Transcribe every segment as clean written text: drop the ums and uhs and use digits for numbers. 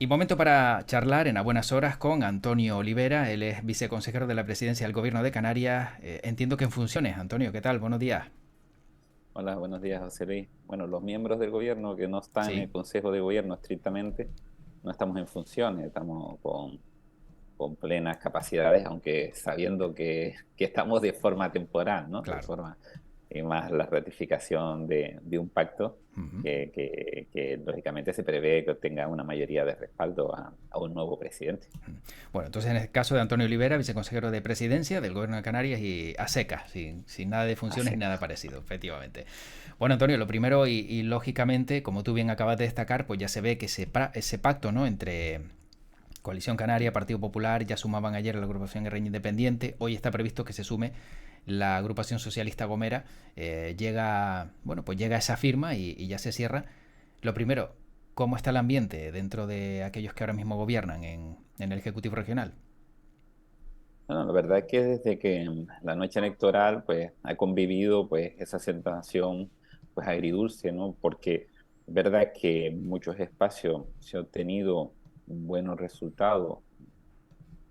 Y momento para charlar en A Buenas Horas con Antonio Olivera. Él es viceconsejero de la Presidencia del Gobierno de Canarias. Entiendo que en funciones. Antonio, ¿qué tal? Buenos días. Hola, buenos días, José Luis. Bueno, los miembros del gobierno que no están en Sí. el Consejo de Gobierno estrictamente, no estamos en funciones, estamos con plenas capacidades, aunque sabiendo que estamos de forma temporal, ¿no? De Claro. forma, y más la ratificación de un pacto Ujú. que lógicamente se prevé que tenga una mayoría de respaldo a un nuevo presidente. Bueno, entonces en el caso de Antonio Olivera, viceconsejero de Presidencia del Gobierno de Canarias y a secas, sin nada de A funciones ni nada seca. parecido, efectivamente. Bueno, Antonio, lo primero y lógicamente, como tú bien acabas de destacar, pues ya se ve que ese pacto, ¿no?, entre Coalición Canaria, Partido Popular, ya sumaban ayer a la agrupación Guerreña Independiente. Hoy está previsto que se sume la agrupación socialista Gomera. Llega esa firma y ya se cierra. Lo primero, ¿cómo está el ambiente dentro de aquellos que ahora mismo gobiernan en el Ejecutivo Regional? Bueno, la verdad es que desde que la noche electoral pues ha convivido pues esa sensación pues agridulce, ¿no? Porque es verdad que en muchos espacios se ha obtenido buenos resultados.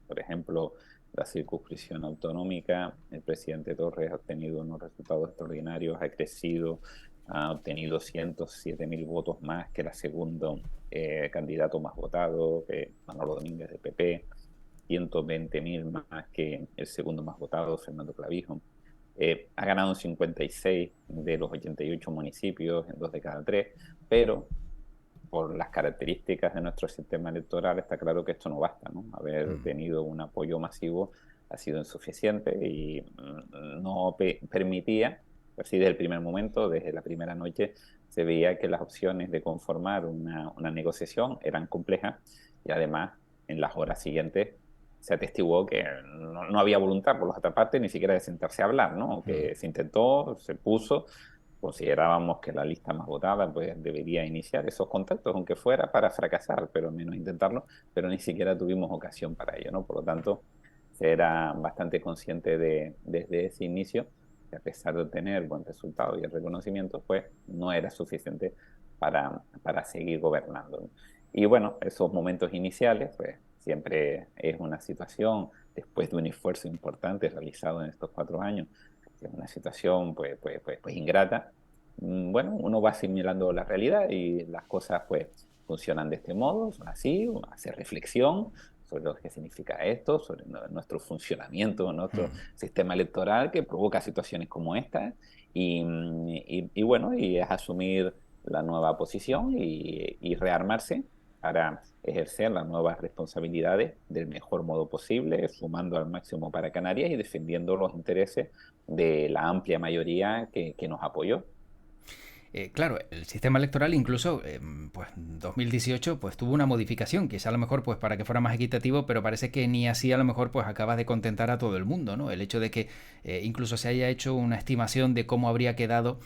Por ejemplo, la circunscripción autonómica, el presidente Torres ha obtenido unos resultados extraordinarios, ha crecido, ha obtenido 107.000 votos más que el segundo candidato más votado, que Manolo Domínguez de PP. 120.000 más que el segundo más votado, Fernando Clavijo. Ha ganado en 56 de los 88 municipios, en 2 de cada 3, pero por las características de nuestro sistema electoral está claro que esto no basta, ¿no? Haber Mm. tenido un apoyo masivo ha sido insuficiente y no permitía, así desde el primer momento, desde la primera noche, se veía que las opciones de conformar una negociación eran complejas y además en las horas siguientes se atestiguó que no había voluntad por las otras partes ni siquiera de sentarse a hablar, ¿no? Mm. Que se intentó, se puso, considerábamos que la lista más votada pues debería iniciar esos contactos, aunque fuera para fracasar, pero al menos intentarlo, pero ni siquiera tuvimos ocasión para ello, ¿no? Por lo tanto, se era bastante consciente desde ese inicio que a pesar de tener buen resultado y el reconocimiento, pues no era suficiente para seguir gobernando, ¿no? Y bueno, esos momentos iniciales, pues siempre es una situación, después de un esfuerzo importante realizado en estos 4 años, que es una situación pues ingrata. Bueno, uno va asimilando la realidad y las cosas pues funcionan de este modo, son así, uno hace reflexión sobre lo que significa esto, sobre nuestro funcionamiento, nuestro Mm. sistema electoral que provoca situaciones como esta y bueno, y es asumir la nueva posición y rearmarse para ejercer las nuevas responsabilidades del mejor modo posible, sumando al máximo para Canarias y defendiendo los intereses de la amplia mayoría que nos apoyó. Claro, el sistema electoral incluso, pues 2018, pues tuvo una modificación, quizá a lo mejor pues para que fuera más equitativo, pero parece que ni así a lo mejor pues acaba de contentar a todo el mundo, ¿no? El hecho de que incluso se haya hecho una estimación de cómo habría quedado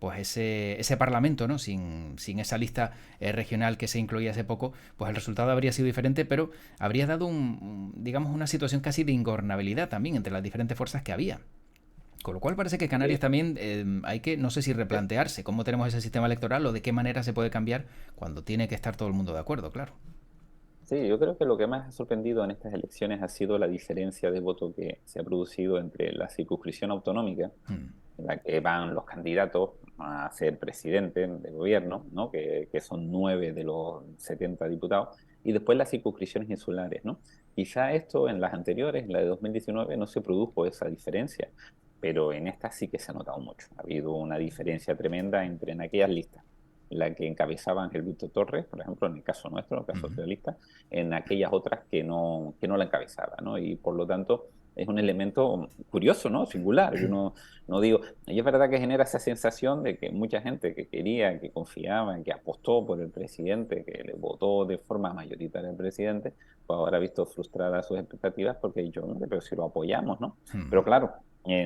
pues ese parlamento, ¿no? Sin esa lista regional que se incluía hace poco, pues el resultado habría sido diferente, pero habría dado digamos, una situación casi de ingobernabilidad también entre las diferentes fuerzas que había. Con lo cual parece que Canarias Sí, también hay que, no sé si replantearse cómo tenemos ese sistema electoral o de qué manera se puede cambiar cuando tiene que estar todo el mundo de acuerdo, claro. sí, yo creo que lo que más ha sorprendido en estas elecciones ha sido la diferencia de voto que se ha producido entre la circunscripción autonómica, Mm. en la que van los candidatos a ser presidente de gobierno, ¿no? Que son 9 de los 70 diputados, y después las circunscripciones insulares, ¿no? Quizá esto en las anteriores, en la de 2019, no se produjo esa diferencia, pero en esta sí que se ha notado mucho. Ha habido una diferencia tremenda entre en aquellas listas, la que encabezaba Ángel Víctor Torres, por ejemplo, en el caso nuestro, en el caso Mm. socialista, en aquellas otras que no la encabezaba, ¿no? Y por lo tanto es un elemento curioso, ¿no? Singular. Yo no digo, y es verdad que genera esa sensación de que mucha gente que quería, que confiaba, que apostó por el presidente, que le votó de forma mayoritaria al presidente, pues ahora ha visto frustradas sus expectativas porque ha dicho, "Hombre, pero si lo apoyamos, ¿no?". Mm. Pero claro,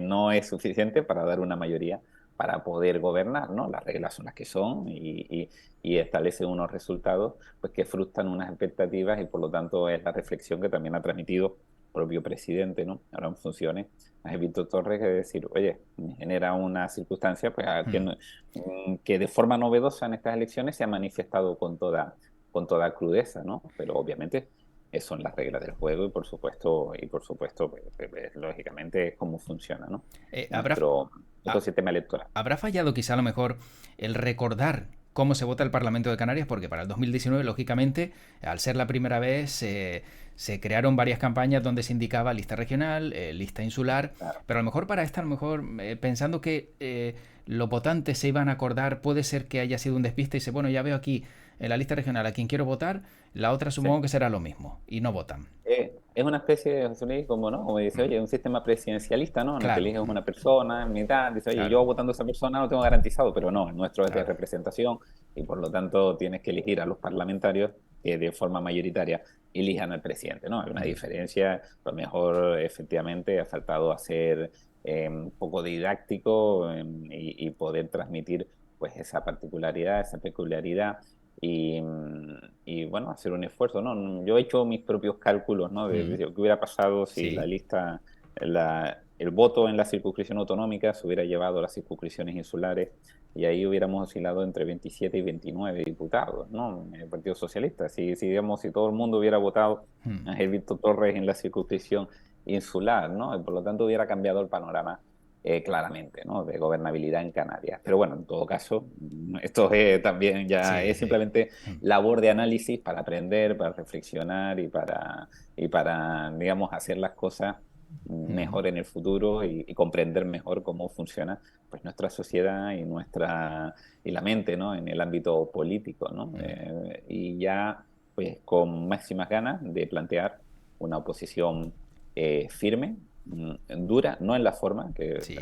no es suficiente para dar una mayoría para poder gobernar, ¿no? Las reglas son las que son y establecen unos resultados pues, que frustran unas expectativas y por lo tanto es la reflexión que también ha transmitido el propio presidente, ¿no? Ahora en funciones, a Víctor Torres, que decir, oye, me genera una circunstancia pues, Mm. que de forma novedosa en estas elecciones se ha manifestado con toda con toda crudeza, ¿no? Pero obviamente son las reglas del juego y por supuesto, lógicamente es cómo funciona, ¿no? ¿Habrá, Nuestro ha- sistema electoral. ¿Habrá fallado quizá a lo mejor el recordar cómo se vota el Parlamento de Canarias? Porque para el 2019, lógicamente, al ser la primera vez, se crearon varias campañas donde se indicaba lista regional, lista insular, Claro. pero a lo mejor para esta, a lo mejor pensando que los votantes se iban a acordar, puede ser que haya sido un despiste y dice, bueno, ya veo aquí en la lista regional a quien quiero votar, la otra Sí. supongo que será lo mismo, y no votan. Es una especie de, José Luis, como, ¿no? Como dice, Mm, oye, un sistema presidencialista, ¿no? En el que claro, eliges una persona en mitad, dice, oye, claro. yo votando a esa persona lo tengo garantizado, pero no, el nuestro es de Claro. representación y por lo tanto tienes que elegir a los parlamentarios que de forma mayoritaria elijan al presidente, ¿no? Hay una Mm, diferencia, a lo mejor efectivamente ha faltado hacer un poco didáctico y poder transmitir pues esa particularidad, esa peculiaridad y, y, bueno, hacer un esfuerzo, ¿no? Yo he hecho mis propios cálculos, ¿no? mm, De qué hubiera pasado si la sí. lista, el voto en la circunscripción autonómica se hubiera llevado a las circunscripciones insulares y ahí hubiéramos oscilado entre 27 y 29 diputados, ¿no? En el Partido Socialista. Si, digamos, si todo el mundo hubiera votado Mm, a Víctor Torres en la circunscripción insular, ¿no? Y por lo tanto hubiera cambiado el panorama claramente, ¿no? De gobernabilidad en Canarias. Pero bueno, en todo caso, esto es también ya sí, es sí. simplemente Mm, labor de análisis para aprender, para reflexionar y para digamos, hacer las cosas mm, mejor en el futuro y comprender mejor cómo funciona pues nuestra sociedad y la mente, ¿no? En el ámbito político, ¿no? mm, Y ya pues con máximas ganas de plantear una oposición firme, dura, no en la forma, que sí.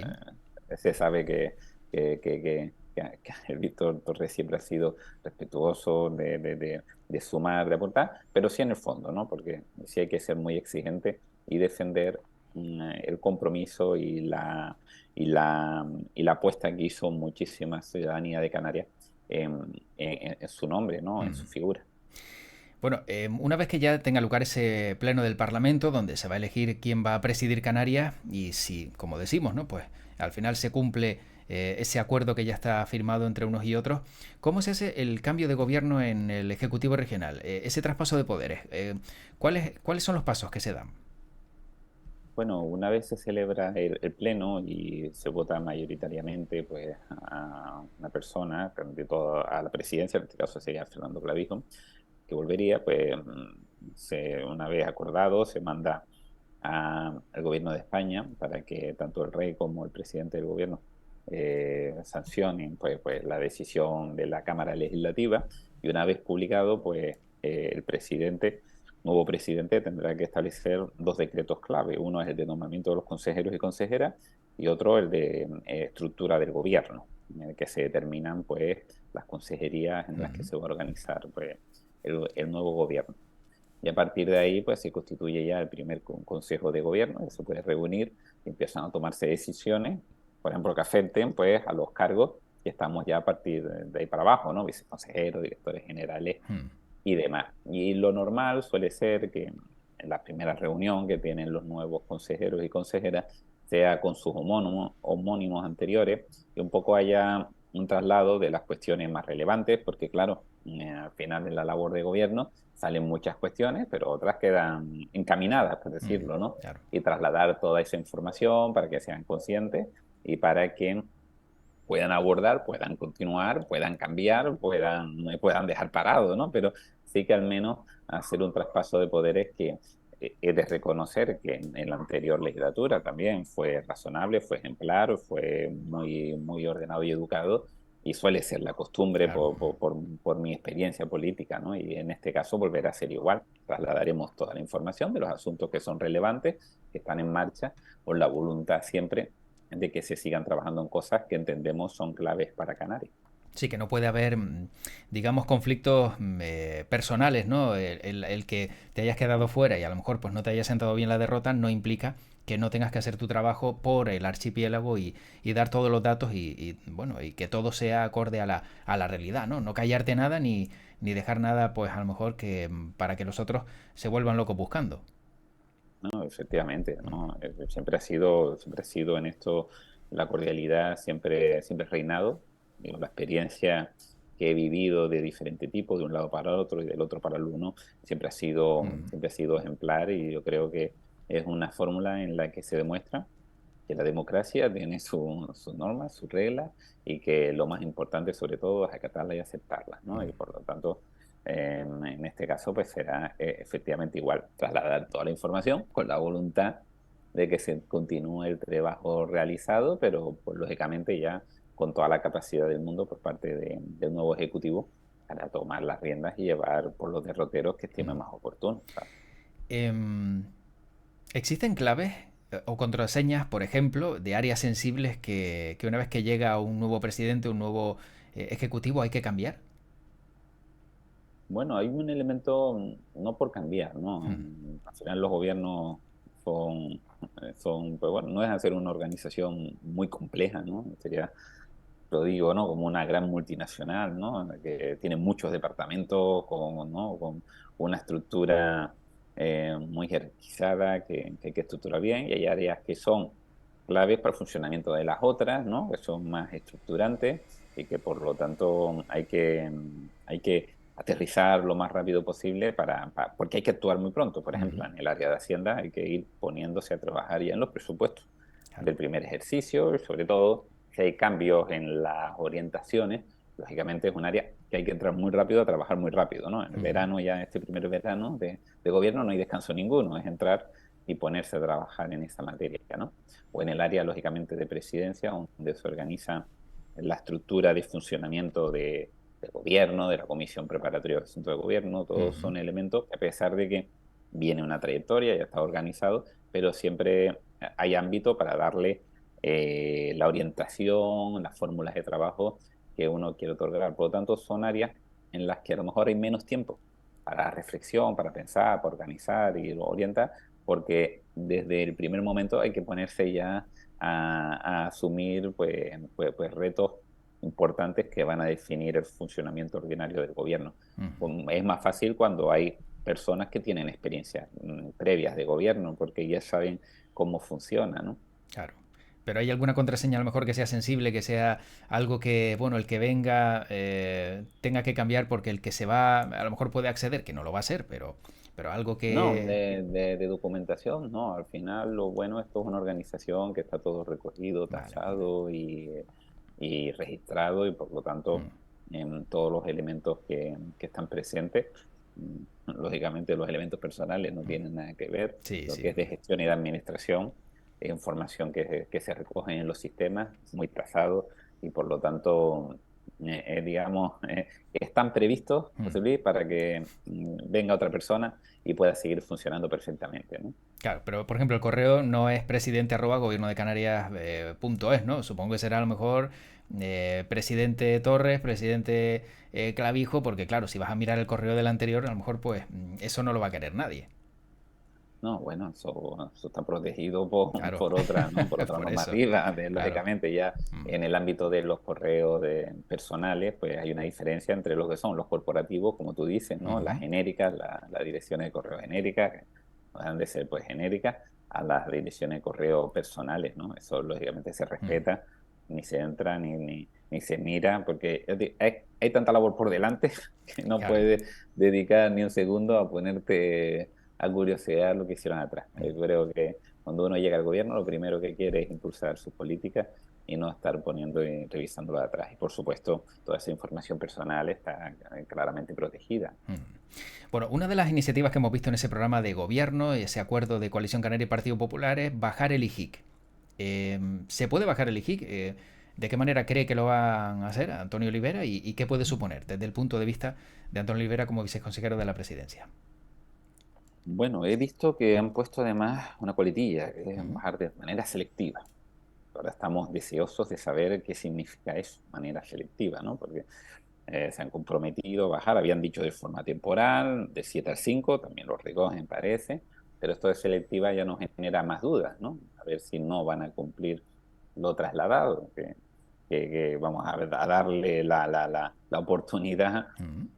se sabe que el Víctor Torres siempre ha sido respetuoso de sumar, de aportar, pero sí en el fondo, ¿no? Porque sí hay que ser muy exigente y defender el compromiso y la apuesta que hizo muchísima ciudadanía de Canarias en su nombre, ¿no? En su Mm. figura. Bueno, una vez que ya tenga lugar ese pleno del Parlamento, donde se va a elegir quién va a presidir Canarias, y si, como decimos, ¿no? Pues al final se cumple ese acuerdo que ya está firmado entre unos y otros, ¿cómo se hace el cambio de gobierno en el Ejecutivo Regional? Ese traspaso de poderes, ¿cuáles son los pasos que se dan? Bueno, una vez se celebra el pleno y se vota mayoritariamente pues, a una persona, candidato a la presidencia, en este caso sería Fernando Clavijo, que volvería, pues una vez acordado, se manda al gobierno de España para que tanto el rey como el presidente del gobierno sancionen pues, la decisión de la Cámara Legislativa y una vez publicado, pues el nuevo presidente tendrá que establecer dos decretos clave. Uno es el de nombramiento de los consejeros y consejeras y otro el de estructura del gobierno, en el que se determinan pues las consejerías en las que Mm, se va a organizar pues, el nuevo gobierno. Y a partir de ahí, pues se constituye ya el primer consejo de gobierno, que se puede reunir y empiezan a tomarse decisiones, por ejemplo, que afecten pues a los cargos que estamos ya a partir de ahí para abajo, ¿no? Viceconsejeros, directores generales mm, y demás. Y lo normal suele ser que en la primera reunión que tienen los nuevos consejeros y consejeras sea con sus homónimos anteriores y un poco haya un traslado de las cuestiones más relevantes, porque claro, al final de la labor de gobierno salen muchas cuestiones, pero otras quedan encaminadas, por mm, decirlo, ¿no? claro. Y trasladar toda esa información para que sean conscientes y para que puedan abordar, puedan continuar, puedan cambiar, puedan dejar parado, ¿no? Pero sí que al menos hacer un traspaso de poderes que he de reconocer que en la anterior legislatura también fue razonable, fue ejemplar, fue muy ordenado y educado, y suele ser la costumbre Claro. por mi experiencia política, ¿no? Y en este caso volverá a ser igual. Trasladaremos toda la información de los asuntos que son relevantes, que están en marcha, con la voluntad siempre de que se sigan trabajando en cosas que entendemos son claves para Canarias. Sí, que no puede haber, digamos, conflictos personales, ¿no? El que te hayas quedado fuera y a lo mejor pues no te haya sentado bien la derrota no implica que no tengas que hacer tu trabajo por el archipiélago y dar todos los datos bueno, y que todo sea acorde a la realidad, ¿no? No callarte nada ni dejar nada, pues a lo mejor que para que los otros se vuelvan locos buscando. No, efectivamente, Mm, ¿no? Siempre ha sido en esto la cordialidad, siempre ha reinado. Digo, la experiencia que he vivido de diferente tipo, de un lado para el otro y del otro para el uno, Mm. siempre ha sido ejemplar, y yo creo que es una fórmula en la que se demuestra que la democracia tiene sus normas, sus reglas, y que lo más importante sobre todo es acatarlas y aceptarlas, ¿no? Y Mm. por lo tanto, en este caso, pues será efectivamente igual, trasladar toda la información con la voluntad de que se continúe el trabajo realizado, pero pues lógicamente ya con toda la capacidad del mundo por parte del nuevo ejecutivo para tomar las riendas y llevar por los derroteros que estime Mm. más oportunos, claro. Em, ¿Existen claves o contraseñas, por ejemplo, de áreas sensibles que una vez que llega un nuevo presidente, un nuevo ejecutivo, hay que cambiar? Bueno, hay un elemento, no por cambiar, ¿no? Mm. Al final los gobiernos son, pues bueno, no dejan de ser una organización muy compleja, ¿no? Sería, lo digo, ¿no? Como una gran multinacional, ¿no? Que tiene muchos departamentos ¿no? Con una estructura muy jerarquizada que hay que estructurar bien, y hay áreas que son claves para el funcionamiento de las otras, ¿no? Que son más estructurantes y que por lo tanto hay que aterrizar lo más rápido posible porque hay que actuar muy pronto. Por ejemplo, Ujú. en el área de Hacienda hay que ir poniéndose a trabajar ya en los presupuestos Claro. del primer ejercicio, y sobre todo si hay cambios en las orientaciones, lógicamente es un área que hay que entrar muy rápido a trabajar muy rápido, ¿no? En el Ujú. verano, ya este primer verano de gobierno, no hay descanso ninguno, es entrar y ponerse a trabajar en esa materia, ¿no? O en el área, lógicamente, de presidencia, donde se organiza la estructura de funcionamiento del gobierno, de la comisión preparatoria del asunto de gobierno. Todos Ujú. son elementos que, a pesar de que viene una trayectoria, ya está organizado, pero siempre hay ámbito para darle la orientación, las fórmulas de trabajo que uno quiere otorgar. Por lo tanto, son áreas en las que a lo mejor hay menos tiempo para reflexión, para pensar, para organizar y orientar, porque desde el primer momento hay que ponerse ya a asumir pues retos importantes que van a definir el funcionamiento ordinario del gobierno. Ujú. Es más fácil cuando hay personas que tienen experiencias previas de gobierno, porque ya saben cómo funciona, ¿no? Claro. Pero hay alguna contraseña a lo mejor que sea sensible, que sea algo que, bueno, el que venga tenga que cambiar porque el que se va a lo mejor puede acceder, que no lo va a ser, pero algo No, que... de documentación, no. Al final lo bueno, esto es una organización que está todo recogido, Vale, vale. tachado y registrado, y por lo Mm. tanto en todos los elementos que están presentes, lógicamente los elementos personales no Mm. tienen nada que ver. Sí, Lo sí. que es de gestión y de administración es información que se recoge en los sistemas, muy trazado, y por lo tanto, digamos, están previstos, Mm. José Luis, para que venga otra persona y pueda seguir funcionando perfectamente, ¿no? Claro, pero por ejemplo el correo no es presidente arroba gobierno de Canarias punto es, ¿no? Supongo que será a lo mejor presidente Torres, presidente Clavijo, porque claro, si vas a mirar el correo del anterior, a lo mejor pues eso no lo va a querer nadie. No, bueno, eso está protegido Claro, por otra, ¿no? Por otra por eso, normativa. claro. Lógicamente, ya Mm. en el ámbito de los correos personales, pues hay una diferencia entre los que son los corporativos, como tú dices, ¿no? Las Ujú. genéricas, las direcciones de correo genéricas, que no dejan de ser pues genéricas, a las direcciones de correo personales, ¿no? Eso lógicamente se Mm. respeta, ni se entra ni se mira, porque hay tanta labor por delante que no Claro. puedes dedicar ni un segundo a ponerte a curiosidad lo que hicieron atrás. Mm. Yo creo que cuando uno llega al gobierno, lo primero que quiere es impulsar sus políticas y no estar poniendo y revisándolo de atrás. Y por supuesto, toda esa información personal está claramente protegida. Mm. Bueno, una de las iniciativas que hemos visto en ese programa de gobierno, ese acuerdo de Coalición Canaria y Partido Popular, es bajar el IJIC. ¿Se puede bajar el IJIC? ¿De qué manera cree que lo van a hacer Antonio Olivera y qué puede suponer desde el punto de vista de Antonio Olivera como viceconsejero de la presidencia? Bueno, he visto que han puesto además una coletilla, que es Ujú. bajar de manera selectiva. Ahora estamos deseosos de saber qué significa eso, manera selectiva, ¿no? Porque se han comprometido a bajar, habían dicho de forma temporal, de 7 al 5, también lo recogen, parece, pero esto de selectiva ya nos genera más dudas, ¿no? A ver si no van a cumplir lo trasladado, que vamos a darle la oportunidad Ujú.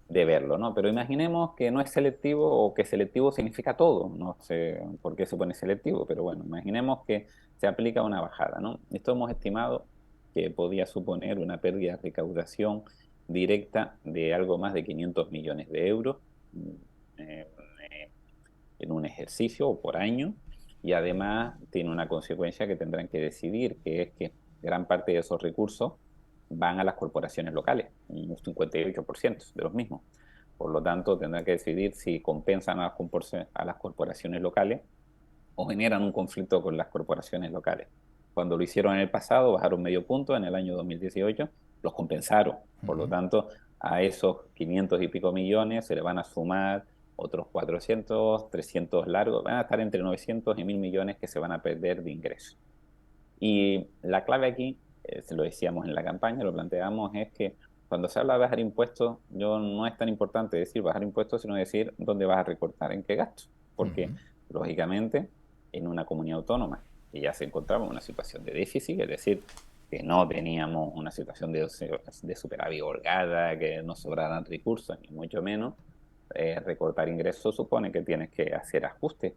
de verlo, ¿no? Pero imaginemos que no es selectivo, o que selectivo significa todo, no sé por qué se pone selectivo, pero bueno, imaginemos que se aplica una bajada, ¿no? Esto hemos estimado que podía suponer una pérdida de recaudación directa de algo más de 500 millones de euros eh, en un ejercicio o por año, y además tiene una consecuencia que tendrán que decidir, que es que gran parte de esos recursos van a las corporaciones locales, un 58% de los mismos. Por lo tanto, tendrán que decidir si compensan a las corporaciones locales o generan un conflicto con las corporaciones locales. Cuando lo hicieron en el pasado, bajaron medio punto, en el año 2018 los compensaron. Por lo Ujú. tanto, a esos 500 y pico millones se le van a sumar otros 400, 300 largos, van a estar entre 900 y 1000 millones que se van a perder de ingresos. Y la clave aquí, se lo decíamos en la campaña, lo planteamos, es que cuando se habla de bajar impuestos, yo no es tan importante decir bajar impuestos, sino decir dónde vas a recortar, en qué gastos. Porque, Ujú. lógicamente, en una comunidad autónoma que ya se encontraba en una situación de déficit, es decir, que no teníamos una situación de superávit holgada, que no sobraran recursos, ni mucho menos, recortar ingresos supone que tienes que hacer ajustes.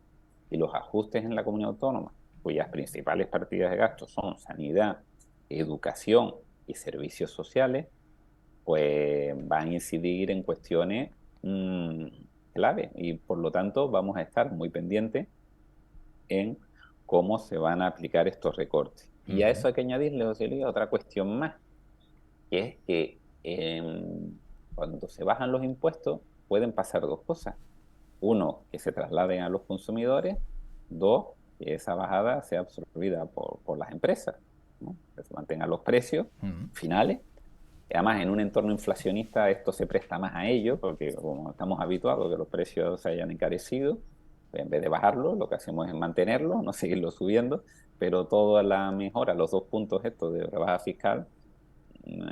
Y los ajustes en la comunidad autónoma, cuyas principales partidas de gasto son sanidad, educación y servicios sociales, pues van a incidir en cuestiones mmm, clave, y por lo tanto vamos a estar muy pendientes en cómo se van a aplicar estos recortes. Y a Ujú. eso hay que añadirle, José Luis, otra cuestión más, que es que cuando se bajan los impuestos pueden pasar dos cosas. Uno, que se trasladen a los consumidores. Dos, que esa bajada sea absorbida por las empresas, ¿no? Que se mantengan los precios Ujú. finales. Además, en un entorno inflacionista esto se presta más a ello, porque como estamos habituados a que los precios se hayan encarecido, en vez de bajarlo, lo que hacemos es mantenerlo, no seguirlo subiendo, pero toda la mejora, los dos puntos estos de rebaja fiscal,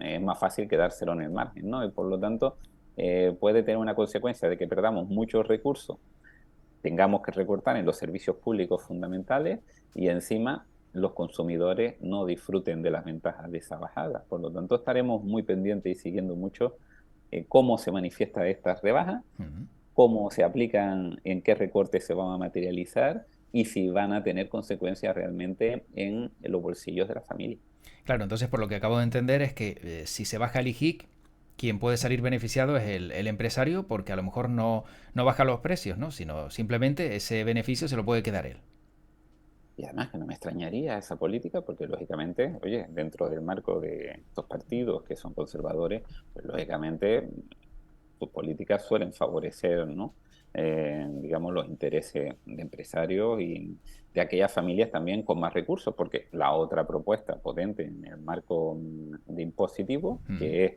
es más fácil quedárselo en el margen, ¿no? Y por lo tanto, puede tener una consecuencia de que perdamos muchos recursos, tengamos que recortar en los servicios públicos fundamentales y encima los consumidores no disfruten de las ventajas de esa bajada. Por lo tanto, estaremos muy pendientes y siguiendo mucho cómo se manifiesta estas rebajas, Ujú. cómo se aplican, en qué recortes se van a materializar y si van a tener consecuencias realmente en los bolsillos de la familia. Claro, entonces por lo que acabo de entender es que si se baja el IGIC, quien puede salir beneficiado es el empresario porque a lo mejor no baja los precios, ¿no? Sino simplemente ese beneficio se lo puede quedar él. Y además que no me extrañaría esa política porque lógicamente, oye, dentro del marco de estos partidos que son conservadores, pues lógicamente sus políticas suelen favorecer, ¿no? Digamos, los intereses de empresarios y de aquellas familias también con más recursos, porque la otra propuesta potente en el marco de impositivo, Ujú. que es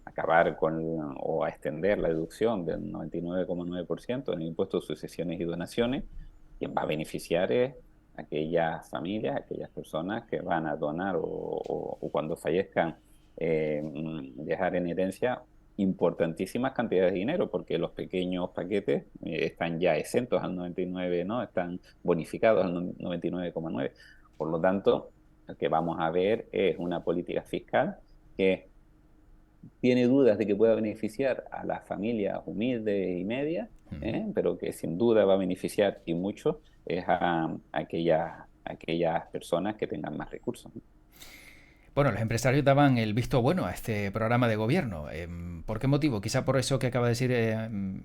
acabar con o a extender la deducción del 99,9% en el impuesto de sucesiones y donaciones, quien va a beneficiar es aquellas familias, aquellas personas que van a donar o cuando fallezcan dejar en herencia importantísimas cantidades de dinero, porque los pequeños paquetes están ya exentos al 99, ¿no? Están bonificados al 99,9. Por lo tanto, lo que vamos a ver es una política fiscal que tiene dudas de que pueda beneficiar a las familias humildes y medias, Ujú. pero que sin duda va a beneficiar y mucho es a aquellas personas que tengan más recursos, ¿no? Bueno, los empresarios daban el visto bueno a este programa de gobierno. ¿Por qué motivo? Quizá por eso que acaba de decir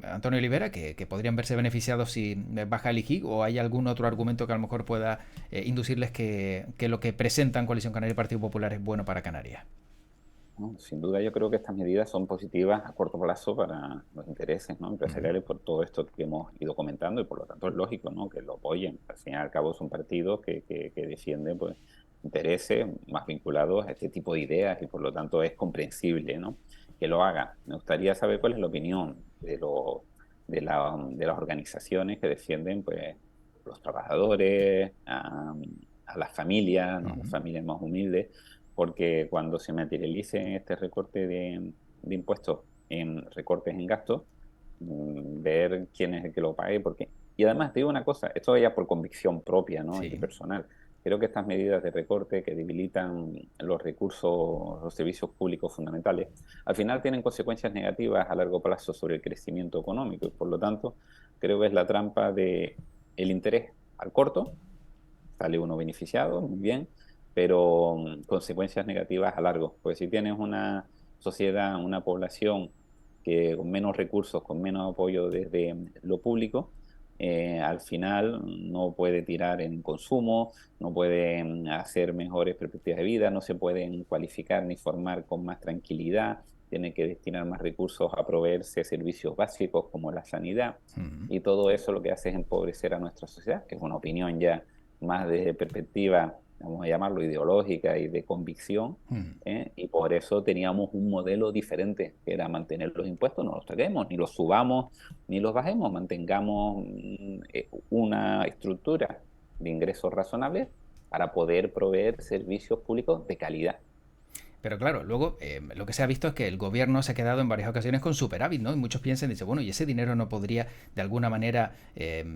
Antonio Olivera, que podrían verse beneficiados si baja el IGIC, o hay algún otro argumento que a lo mejor pueda inducirles que lo que presentan Coalición Canaria y Partido Popular es bueno para Canarias. ¿No? Sin duda yo creo que estas medidas son positivas a corto plazo para los intereses, ¿no? Ujú. empresariales por todo esto que hemos ido comentando y por lo tanto es lógico, ¿no? Que lo apoyen. Al fin y al cabo son partidos que defienden pues, intereses más vinculados a este tipo de ideas y por lo tanto es comprensible, ¿no? Que lo haga. Me gustaría saber cuál es la opinión de las organizaciones que defienden pues, los trabajadores, a las familias, ¿no? Las Ujú. familias más humildes, porque cuando se materialice este recorte de impuestos en recortes en gastos, ver quién es el que lo pague, porque, y además te digo una cosa, esto ya por convicción propia, ¿no? Y Sí. personal, creo que estas medidas de recorte que debilitan los recursos, los servicios públicos fundamentales, al final tienen consecuencias negativas a largo plazo sobre el crecimiento económico y por lo tanto creo que es la trampa de el interés al corto, sale uno beneficiado, muy bien, pero consecuencias negativas a largo. Pues si tienes sociedad, una población que con menos recursos, con menos apoyo desde lo público, al final no puede tirar en consumo, no puede hacer mejores perspectivas de vida, no se pueden cualificar ni formar con más tranquilidad, tiene que destinar más recursos a proveerse servicios básicos como la sanidad, Mm, y todo eso lo que hace es empobrecer a nuestra sociedad, que es una opinión ya más desde perspectiva, vamos a llamarlo, ideológica y de convicción, mm. y por eso teníamos un modelo diferente, que era mantener los impuestos, no los toquemos, ni los subamos, ni los bajemos, mantengamos una estructura de ingresos razonables para poder proveer servicios públicos de calidad. Pero claro, luego lo que se ha visto es que el gobierno se ha quedado en varias ocasiones con superávit, ¿no? Y muchos piensan, dice, bueno, y ese dinero no podría de alguna manera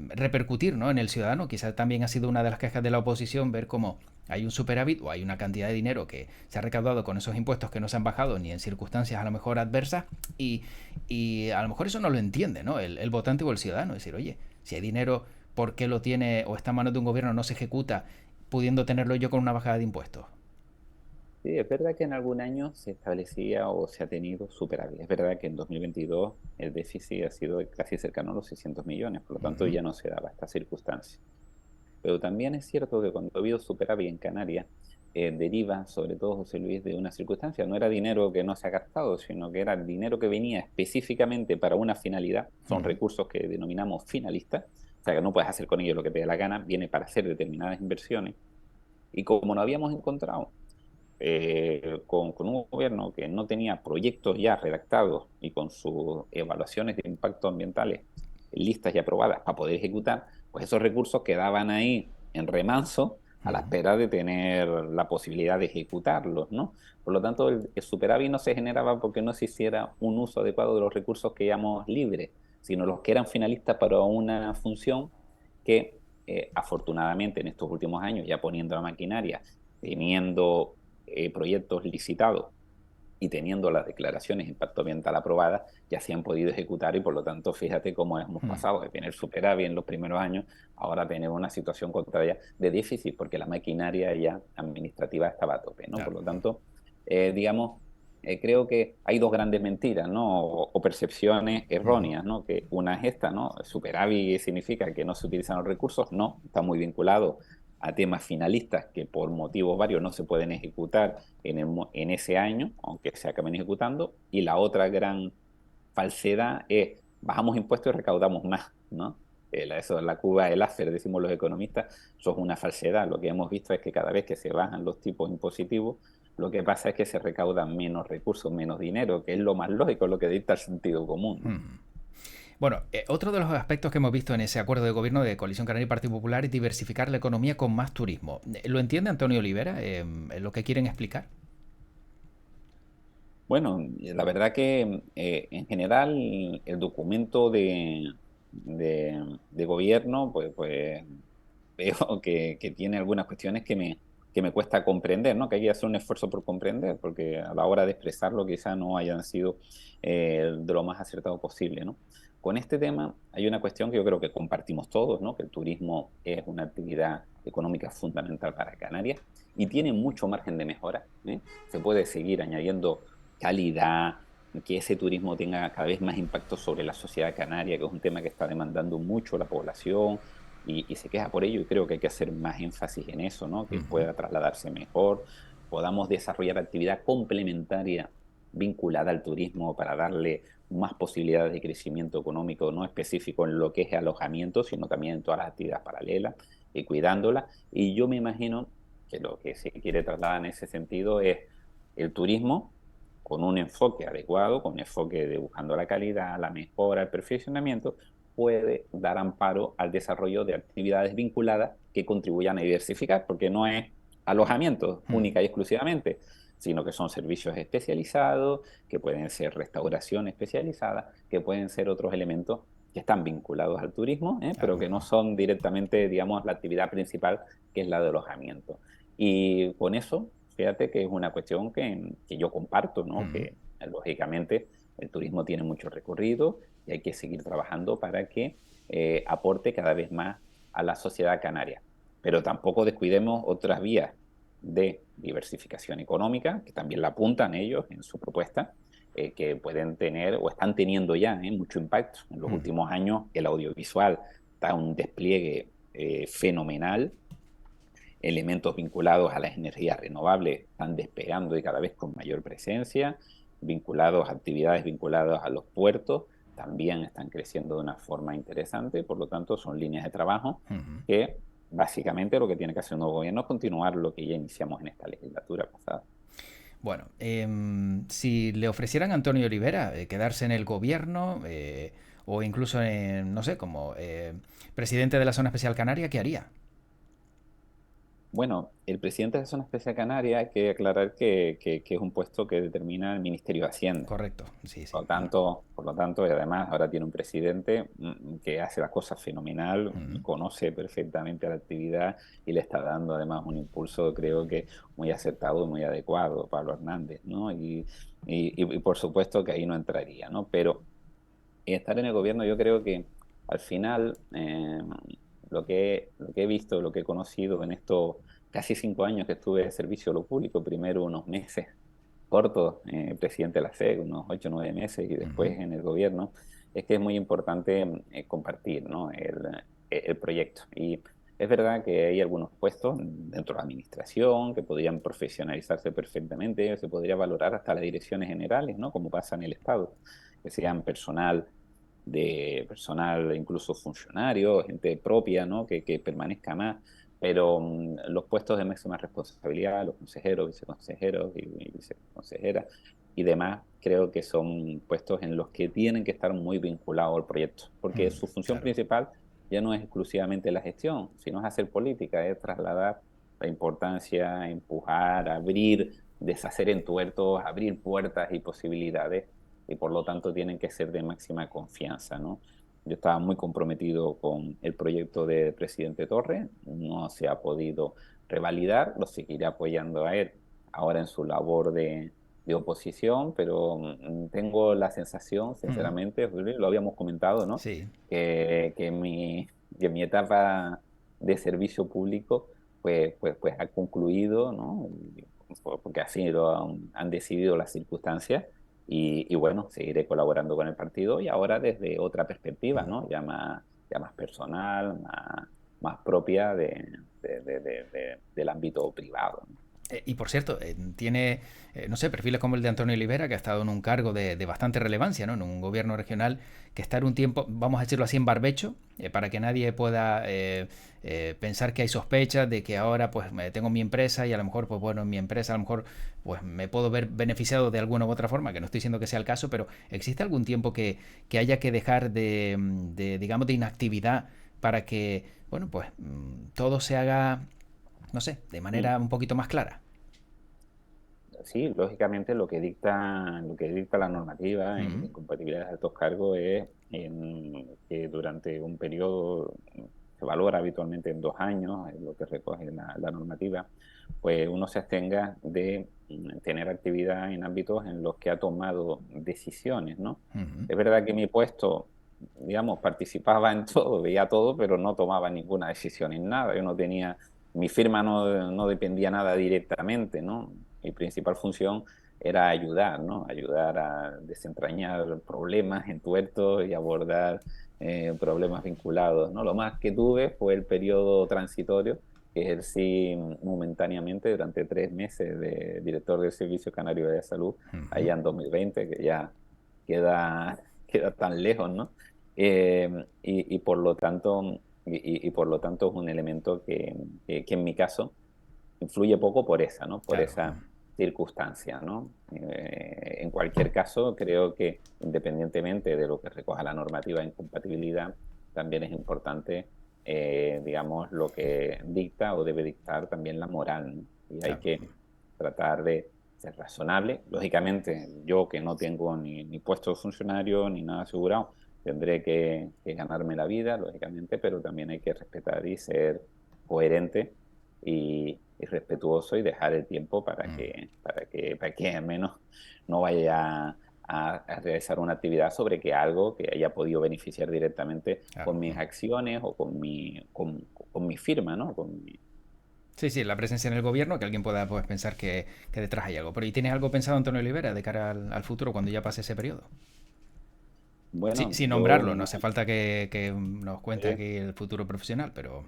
repercutir, ¿no? En el ciudadano. Quizás también ha sido una de las quejas de la oposición ver cómo hay un superávit o hay una cantidad de dinero que se ha recaudado con esos impuestos que no se han bajado ni en circunstancias a lo mejor adversas y, y a lo mejor eso no lo entiende, ¿no? El votante o el ciudadano. Es decir, oye, si hay dinero, ¿por qué lo tiene o está en manos de un gobierno, no se ejecuta, pudiendo tenerlo yo con una bajada de impuestos? Sí, es verdad que en algún año se establecía o se ha tenido superávit. Es verdad que en 2022 el déficit ha sido casi cercano a los 600 millones, por lo tanto Ujú, ya no se daba esta circunstancia. Pero también es cierto que cuando ha habido superávit en Canarias, deriva, sobre todo José Luis, de una circunstancia. No era dinero que no se ha gastado, sino que era dinero que venía específicamente para una finalidad. Son ujú. recursos que denominamos finalistas, o sea que no puedes hacer con ellos lo que te dé la gana, viene para hacer determinadas inversiones. Y como no habíamos encontrado con un gobierno que no tenía proyectos ya redactados y con sus evaluaciones de impacto ambientales listas y aprobadas para poder ejecutar, pues esos recursos quedaban ahí en remanso a la espera de tener la posibilidad de ejecutarlos, ¿no? Por lo tanto, el superávit no se generaba porque no se hiciera un uso adecuado de los recursos que llamamos libres, sino los que eran finalistas para una función que afortunadamente en estos últimos años, ya poniendo la maquinaria, teniendo proyectos licitados y teniendo las declaraciones de impacto ambiental aprobadas, ya se han podido ejecutar y por lo tanto, fíjate cómo hemos pasado de tener superávit en los primeros años, ahora a tener una situación contraria de déficit, porque la maquinaria ya administrativa estaba a tope, ¿no? Por Claro. lo tanto, digamos, creo que hay dos grandes mentiras, ¿no? O percepciones erróneas, ¿no? Que una es esta, ¿no? Superávit significa que no se utilizan los recursos, no, está muy vinculado a temas finalistas que por motivos varios no se pueden ejecutar en ese año, aunque se acaben ejecutando, y la otra gran falsedad es bajamos impuestos y recaudamos más, ¿no? Eso es la curva del Laffer, decimos los economistas, eso es una falsedad. Lo que hemos visto es que cada vez que se bajan los tipos impositivos, lo que pasa es que se recaudan menos recursos, menos dinero, que es lo más lógico, lo que dicta el sentido común, ¿no? Bueno, otro de los aspectos que hemos visto en ese acuerdo de gobierno de Coalición Canaria y Partido Popular es diversificar la economía con más turismo. ¿Lo entiende Antonio Olivera? ¿Lo que quieren explicar? Bueno, la verdad que en general el documento de gobierno, pues veo que tiene algunas cuestiones que me cuesta comprender, ¿no? Que hay que hacer un esfuerzo por comprender, porque a la hora de expresarlo quizá no hayan sido de lo más acertado posible, ¿no? Con este tema hay una cuestión que yo creo que compartimos todos, ¿no? Que el turismo es una actividad económica fundamental para Canarias y tiene mucho margen de mejora, ¿eh? Se puede seguir añadiendo calidad, que ese turismo tenga cada vez más impacto sobre la sociedad canaria, que es un tema que está demandando mucho la población y se queja por ello y creo que hay que hacer más énfasis en eso, ¿no? Que Ujú. pueda trasladarse mejor, podamos desarrollar actividad complementaria vinculada al turismo para darle más posibilidades de crecimiento económico, no específico en lo que es alojamiento, sino también en todas las actividades paralelas y cuidándolas. Y yo me imagino que lo que se quiere trasladar en ese sentido es el turismo con un enfoque adecuado, con un enfoque de buscando la calidad, la mejora, el perfeccionamiento, puede dar amparo al desarrollo de actividades vinculadas que contribuyan a diversificar, porque no es alojamiento única y exclusivamente, sino que son servicios especializados, que pueden ser restauración especializada, que pueden ser otros elementos que están vinculados al turismo, pero Claro. que no son directamente, digamos, la actividad principal, que es la de alojamiento. Y con eso, fíjate que es una cuestión que yo comparto, ¿no? Ujú. Que lógicamente el turismo tiene mucho recorrido y hay que seguir trabajando para que aporte cada vez más a la sociedad canaria. Pero tampoco descuidemos otras vías de diversificación económica, que también la apuntan ellos en su propuesta, que pueden tener o están teniendo ya mucho impacto. En los Mm. últimos años el audiovisual está en un despliegue fenomenal. Elementos vinculados a las energías renovables están despegando y cada vez con mayor presencia, vinculados a actividades vinculadas a los puertos, también están creciendo de una forma interesante, por lo tanto son líneas de trabajo Ujú. que básicamente lo que tiene que hacer un nuevo gobierno es continuar lo que ya iniciamos en esta legislatura pasada. Bueno, si le ofrecieran a Antonio Rivera quedarse en el gobierno o incluso, no sé, como presidente de la Zona Especial Canaria, ¿qué haría? Bueno, el presidente de la Zona Especial Canaria hay que aclarar que es un puesto que determina el Ministerio de Hacienda. Correcto, sí, sí. Mm. Por lo tanto, y además ahora tiene un presidente que hace las cosas fenomenal, Mm. conoce perfectamente la actividad y le está dando además un impulso, creo que muy acertado y muy adecuado, Pablo Hernández, ¿no? Y por supuesto que ahí no entraría, ¿no? Pero estar en el gobierno yo creo que al final lo que he visto, lo que he conocido en estos casi 5 años que estuve de servicio a lo público, primero unos meses cortos, presidente de la SEC, unos 8 o 9 meses, y Ujú. después en el gobierno, es que es muy importante compartir, ¿no? el proyecto. Y es verdad que hay algunos puestos dentro de la administración que podrían profesionalizarse perfectamente, se podría valorar hasta las direcciones generales, ¿no? Como pasa en el Estado, que sean personal, incluso funcionario, gente propia, ¿no? Que permanezca más, pero los puestos de máxima responsabilidad, los consejeros, viceconsejeros y viceconsejeras y demás, creo que son puestos en los que tienen que estar muy vinculados al proyecto, porque Mm. su función Claro. principal ya no es exclusivamente la gestión, sino es hacer política, es trasladar la importancia, empujar, abrir, deshacer entuertos, abrir puertas y posibilidades, y por lo tanto tienen que ser de máxima confianza, ¿no? Yo estaba muy comprometido con el proyecto del presidente Torres, no se ha podido revalidar, lo seguiré apoyando a él ahora en su labor de oposición, pero tengo la sensación, Mm. sinceramente, lo habíamos comentado, ¿no? Sí. Que mi etapa de servicio público pues ha concluido, ¿no? Porque así lo han decidido las circunstancias y bueno, seguiré colaborando con el partido y ahora desde otra perspectiva, Mm. ¿no? Ya más personal, más propia del ámbito privado, ¿no? Y por cierto, tiene, no sé, perfiles como el de Antonio Olivera, que ha estado en un cargo de bastante relevancia, ¿no? En un gobierno regional, que estar un tiempo, vamos a decirlo así, en barbecho, para que nadie pueda pensar que hay sospechas de que ahora pues tengo mi empresa y a lo mejor, pues bueno, en mi empresa a lo mejor pues me puedo ver beneficiado de alguna u otra forma, que no estoy diciendo que sea el caso, pero ¿existe algún tiempo que haya que dejar digamos, de inactividad para que, bueno, pues todo se haga, no sé, de Mm. manera un poquito más clara? Sí, lógicamente lo que dicta la normativa en Mm. incompatibilidades de altos cargos es que durante un periodo, se valora habitualmente en 2 años, es lo que recoge la normativa, pues uno se abstenga de tener actividad en ámbitos en los que ha tomado decisiones, ¿no? Ujú. Es verdad que mi puesto, digamos, participaba en todo, veía todo, pero no tomaba ninguna decisión en nada. Yo no tenía, mi firma no dependía nada directamente, ¿no? Mi principal función era ayudar, ¿no? Ayudar a desentrañar problemas entuertos y abordar problemas vinculados, ¿no? Lo más que tuve fue el periodo transitorio que ejercí momentáneamente durante 3 meses de director del Servicio Canario de Salud Ujú. allá en 2020, que ya queda tan lejos, ¿no? Y por lo tanto, por lo tanto es un elemento que en mi caso influye poco por esa, ¿no? Por Claro. esa circunstancia, ¿no? En cualquier caso, creo que independientemente de lo que recoja la normativa de incompatibilidad, también es importante, digamos, lo que dicta o debe dictar también la moral, ¿no? Y hay Claro. que tratar de ser razonable. Lógicamente, yo que no tengo ni puesto de funcionario ni nada asegurado, tendré que ganarme la vida, lógicamente, pero también hay que respetar y ser coherente y respetuoso y dejar el tiempo para Mm. que al menos no vaya a realizar una actividad sobre que algo que haya podido beneficiar directamente Claro. con mis Mm. acciones o con mi firma, ¿no? Sí, sí, la presencia en el gobierno, que alguien pueda pues, pensar que detrás hay algo. Pero ¿y tienes algo pensado, Antonio Olivera, de cara al futuro cuando ya pase ese periodo? Sí, Bueno, sin yo nombrarlo, no hace falta que nos cuente aquí el futuro profesional, pero...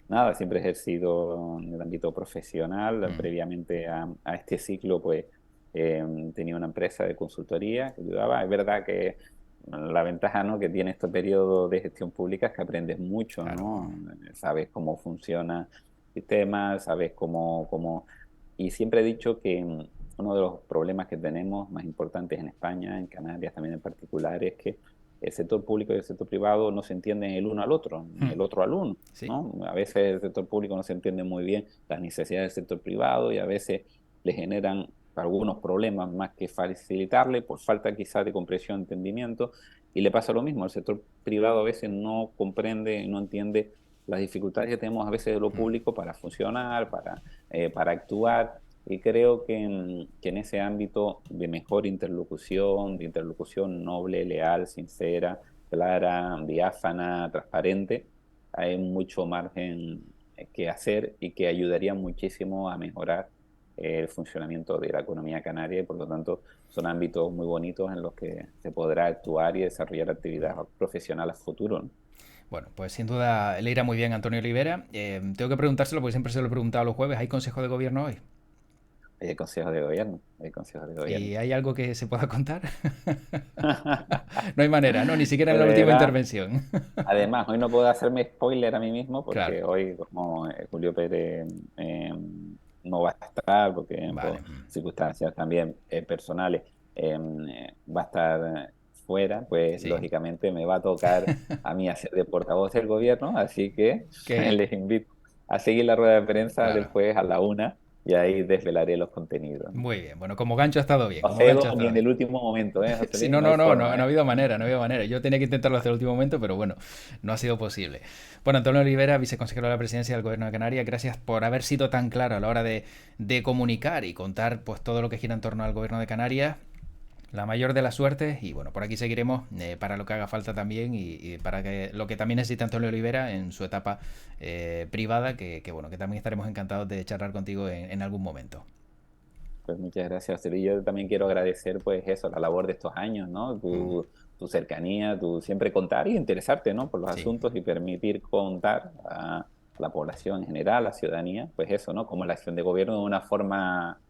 nada, siempre he ejercido en el ámbito profesional. mm, Previamente a este ciclo, pues tenía una empresa de consultoría que ayudaba. Es verdad que la ventaja, ¿no?, que tiene este periodo de gestión pública es que aprendes mucho, claro. ¿no? Sabes cómo funciona el sistema, sabes cómo... Y siempre he dicho que uno de los problemas que tenemos más importantes en España, en Canarias también en particular, es que el sector público y el sector privado no se entienden el uno al otro, ni Mm, el otro al uno, sí. ¿no? A veces el sector público no se entiende muy bien las necesidades del sector privado y a veces le generan algunos problemas más que facilitarle por falta quizás de comprensión, entendimiento, y le pasa lo mismo, el sector privado a veces no comprende, no entiende las dificultades que tenemos a veces de lo Mm, público para funcionar, para actuar, y creo que en ese ámbito de mejor interlocución, de interlocución noble, leal, sincera, clara, diáfana, transparente, hay mucho margen que hacer y que ayudaría muchísimo a mejorar el funcionamiento de la economía canaria y por lo tanto son ámbitos muy bonitos en los que se podrá actuar y desarrollar actividad profesional a futuro, ¿no? bueno, pues sin duda le irá muy bien a Antonio Olivera. Tengo que preguntárselo porque siempre se lo he preguntado los jueves. ¿Hay consejo de gobierno hoy? Hay consejos de gobierno, hay consejos de gobierno. ¿Y hay algo que se pueda contar? No hay manera, ¿no? Ni siquiera en la última Verá, intervención. además, hoy no puedo hacerme spoiler a mí mismo Claro. porque hoy, como Julio Pérez no va a estar, porque Vale. por circunstancias también personales va a estar fuera, pues Sí. lógicamente me va a tocar a mí hacer de portavoz del gobierno, así que Que, les invito a seguir la rueda de prensa del claro. jueves a la 1 y ahí desvelaré los contenidos, ¿no? Muy bien. Bueno, como gancho ha estado bien. No Como gancho cedo ha ni estado en bien. el último momento, José Sí, Luis? no, No hay no, no, no, forma, no ha ¿eh? habido manera, no ha habido manera. Yo tenía que intentarlo hasta el último momento, pero bueno, no ha sido posible. Bueno, Antonio Olivera, viceconsejero de la presidencia del Gobierno de Canarias, gracias por haber sido tan claro a la hora de comunicar y contar pues todo lo que gira en torno al Gobierno de Canarias. La mayor de las suertes y bueno, por aquí seguiremos para lo que haga falta también y para que lo que también necesita Antonio Olivera en su etapa privada, bueno, que también estaremos encantados de charlar contigo en algún momento. Pues muchas gracias, José Luis. Yo también quiero agradecer, pues eso, la labor de estos años, ¿no? Mm, Tu cercanía, tu siempre contar y interesarte, ¿no? Por los sí, asuntos y permitir contar a la población en general, a la ciudadanía, pues eso, ¿no? Como la acción de gobierno de una forma,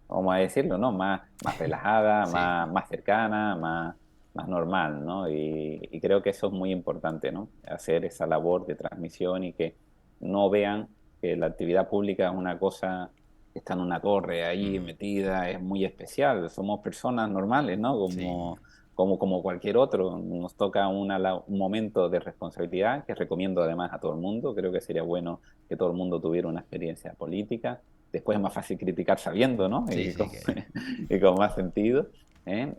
vamos a decirlo, ¿no? Más relajada, sí, más cercana, más normal, ¿no? Y creo que eso es muy importante, ¿no? Hacer esa labor de transmisión y que no vean que la actividad pública es una cosa que está en una torre ahí mm, metida, es muy especial. Somos personas normales, ¿no? sí, Como cualquier otro. Nos toca un momento de responsabilidad que recomiendo además a todo el mundo. Creo que sería bueno que todo el mundo tuviera una experiencia política. Después es más fácil criticar sabiendo, ¿no? sí, sí, que Y con más sentido.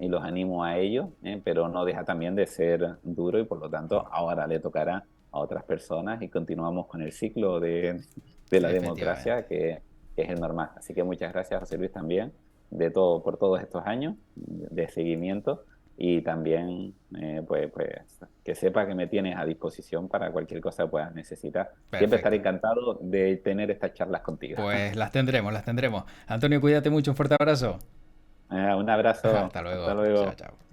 Y los animo a ello, pero no deja también de ser duro y por lo tanto ahora le tocará a otras personas y continuamos con el ciclo de la efectivamente. democracia que es el normal. Así que muchas gracias, José Luis, también de todo, por todos estos años de seguimiento y también pues que sepa que me tienes a disposición para cualquier cosa que puedas necesitar. Siempre estaré Perfecto. encantado de tener estas charlas contigo. Pues las tendremos, las tendremos. Antonio, cuídate mucho, un fuerte abrazo. Un abrazo, Hasta hasta luego. Chao, luego. chao.